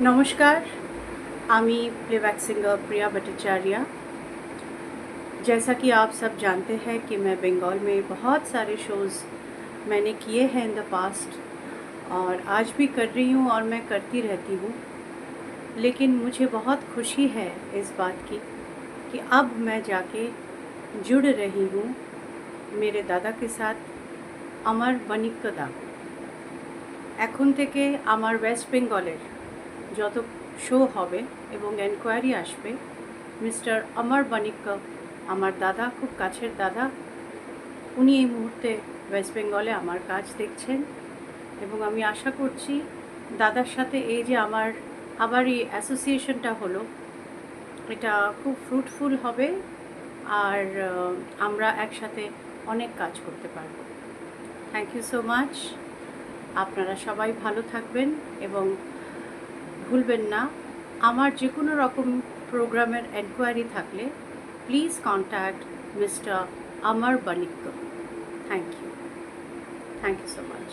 नमस्कार। आमी playback singer प्रिया भट्टाचार्य। जैसा कि आप सब जानते हैं कि मैं बंगाल में बहुत सारे शोज़ मैंने किए हैं इन द पास्ट और आज भी कर रही हूँ और मैं करती रहती हूँ। लेकिन मुझे बहुत खुशी है इस बात की कि अब मैं जाके जुड़ रही हूँ मेरे दादा के साथ আমার বাণিক্যদা। এখন থেকে আমার ওয়েস্ট বেঙ্গলের যত শো হবে এবং এনকোয়ারি আসবে, মিস্টার অমর বাণিক্য, আমার দাদা, খুব কাছের দাদা, উনি এই মুহূর্তে ওয়েস্ট বেঙ্গলে আমার কাজ দেখছেন এবং আমি আশা করছি দাদার সাথে এই যে আমার আবার এই অ্যাসোসিয়েশনটা হলো, এটা খুব ফ্রুটফুল হবে আর আমরা একসাথে অনেক কাজ করতে পারব। Thank you so much. আপনারা সবাই ভালো থাকবেন এবং ভুলবেন না, আমার যে কোনো রকম প্রোগ্রামের এনকোয়ারি থাকলে please contact mister Amar Banikya. Thank you so much.